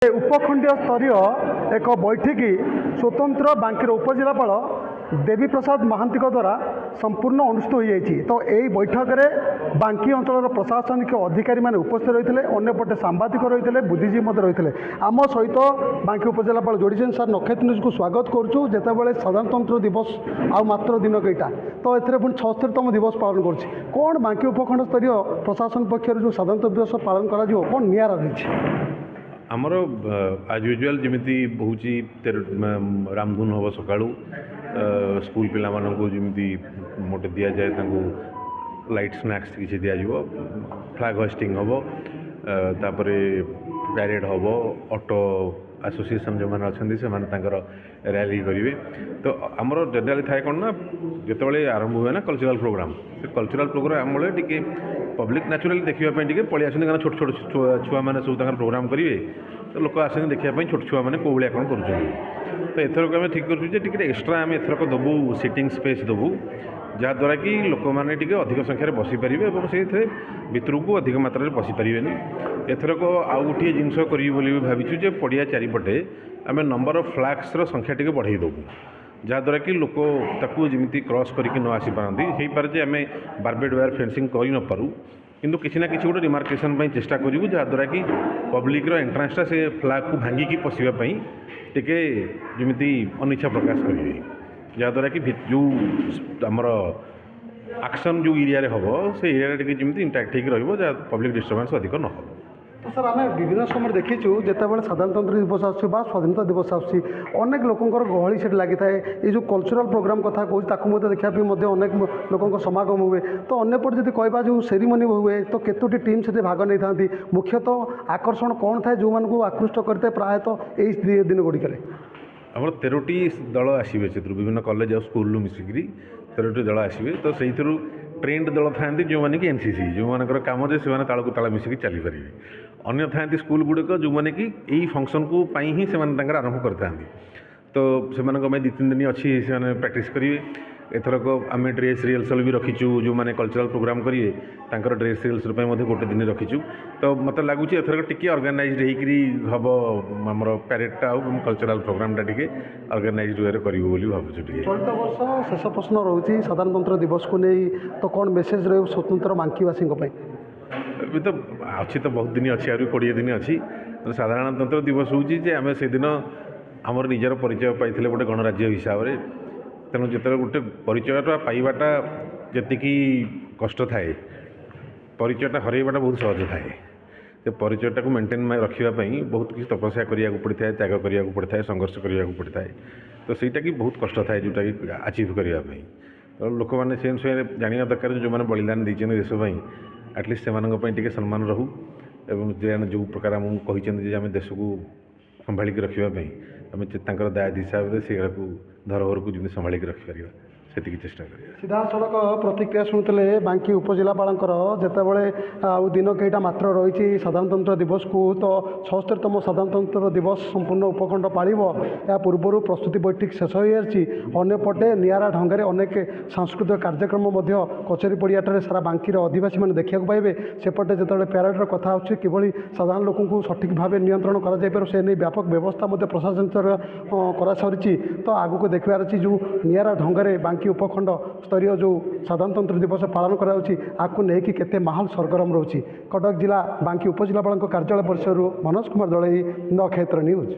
उपखंडीय स्तरीय एक बैठक स्वतंत्र बांकीर उपजिलापाल देवी प्रसाद महांती द्वारा संपूर्ण अनुष्ठित हो जाएगी। तो यही बैठक में बांकी अंचल प्रशासनिक अधिकारी मैंने उपस्थित रही थे, अंपटे सांबादिक रही थे, बुद्धिजीवी रही थे। आम सहित बांकी उपजिलापाल जोड़ी सर नक्षत्र न्यूज को स्वागत करुँ। जितेबाला साधारणतंत्र दिवस आ मात्र दिन कईटा तो ए पुणी 76तम दिवस पालन कौन बांकी उपखंड स्तरीय प्रशासन पक्षर जो साधारणतंत्र दिवस पालन कौन निरा रही आमर आज यूजुआल जमी हूँ रामधुन हम सका स्कूल पिला जमी मोटे दि जाए लाइट स्नैक्स किसी दिज्व फ्लैग होस्टिंग हम तापर पैरेड हम ऑटो एसोसिएशन जो मैंने अच्छा से रैली करेंगे। तो आमर जनरली थाए कौन ना जिते आरंभ हुए ना कल्चरल प्रोग्राम से कल्चरल प्रोग्राम टे पब्लिक नेचुराली देखापी पलि आस छोट छोट छुआ मैंने सब प्रोग्राम करेंगे। तो लोक आस देखापी छोट छुआ मैंने कौ भाया कौन कर तो एथरक आम ठीक कर एक्सट्रा आम एथरक दबू सिटिंग स्पेस दबू जहाँद्वारा कि लोक मैंने अधिक संख्यार बसीपारे और से भितर को अधिक मात्रा बसीपारे। एथरक आउ गोटे जिनस करी भाई पड़िया चारिपटे आम नंबर ऑफ फ्लैग्स संख्या टी बढ़ई देवु जहाँद्वारा कि लोक ताकू जमी क्रॉस करके न आसीपारती हो पारे आम बारबेड वायर फेंसिंग कर न पारू किंतु किसी ना किसी गोटे डिमार्केशन चेष्टा करूँ जहाँद्वारा कि पब्लिक एंट्रांसटा से फ्लैग को भांगिकी पशिवाई टे जमी अनिच्छा प्रकाश करेंगे जहाँद्वारा कि जो आमर एक्शन जो एरिया हम से एरिया टे जमी इंटैक्ट हो रहा पब्लिक डिस्टर्बेंस अधिक न हो। तो सर आम विभिन्न समय देखीचु जितेबाला साधारणतंत्र दिवस आस स्वाधीनता दिवस आनेक लोकंर गहली से लगी थाए ये जो कल्चरल प्रोग्राम कथा कहूँ देखापी अनेक लोक समागम हुए। तो अंपटे जब कह जो सेरिमनी हुए तो केतोटी टीम से भाग नहीं था मुख्यतः आकर्षण कौन थाए जो मानक आकृष्ट करते प्रायतः यही दिन गुड़िक आम 13टी दल आसवे से विभिन्न कॉलेज और स्कूल मिसिक 13टी दल आसवे। तो से ट्रेंड दल था जो मैंने कि एनसीसी जो मान कम से ताल को ताला मिसिक चली पारे अन्य था स्कूल गुड़िक जो मैंने कि यही फंक्शन को ही से आरंभ करता। तो से 2-3 दिन अच्छी से प्रैक्टिस करेंगे। एथरक आम ड्रेस रिहर्सल भी रखीचु जो मैंने कल्चरल प्रोग्राम करेंगे तांकर ड्रेस रिहर्सल गोटे दिन रखीचु। तो मत लगुच एथरक टी ऑर्गेनाइज्ड हम आम पैरेडटा कल्चरल प्रोग्रामटा टी ऑर्गेनाइज्ड वे कर भावुँ। चलित वर्ष शेष प्रश्न रोचे साधारणतंत्र दिवस को नहीं तो कौन मेसेज रही स्वतंत्र बांकीवासी अभी तो अच्छी तो बहुत दिन अच्छी आहरी 20 दिन अच्छी। साधारणतंत्र दिवस हूँ आम से दिन आमर निजर परिचय पाई गोटे गणराज्य हिसाब से तेणु जो गोटे परिचयटा पाइबाटा जी कष्ट थाए परिचयटा हरइबाटा बहुत सहज थाए। तो परिचयटा को मेंटेन रखापी बहुत किसी तपस्या करा पड़ता है त्याग करा पड़ता है संघर्ष करा पड़ता है। तो सहीटा कि बहुत कष्ट थाए जोटा कि अचीव करने। तो लोक मैंने से अनुसार जाना दरकार जो मैंने बलिदान देते देशपाई एटलिस्ट से सम्मान रहू एवं जो प्रकार आमको कहते आम देश को संभालिक रखापी आम दायित्व हिसाब से धरोहर को जमी संभालिक रखिपर से चेष्टा करें। सीधा सड़क प्रतिक्रिया शुणुते बांकी उपजिलापाल जितेबाला दिन कईटा मात्र रही साधारणतंत्र दिवस को तो 76तम साधारणतंत्र दिवस संपूर्ण उपखंड पालिब या पूर्वर प्रस्तुति बैठक शेष हो अंपटे निरा ढंग से अनेक सांस्कृतिक कार्यक्रम कचेरी पड़ियाटे सारा बांकीर आदिवासी मैंने देखा पाइबे। सेपटे जो पैरेड्र कथा कि साधारण लोक सठिक भाव नियंत्रण कर व्यापक व्यवस्था प्रशासन कर सारी। तो आगक देखबार अच्छी जो निरा ढंग से बांकी उपखंड स्तरीय जो साधारणतंत्र दिवस पालन कराऊँगी केते माहौल सरगरम रोची। कटक जिला बांकी उपजिलापाल कार्यालय परिसर मनोज कुमार दलई नक्षत्र न्यूज।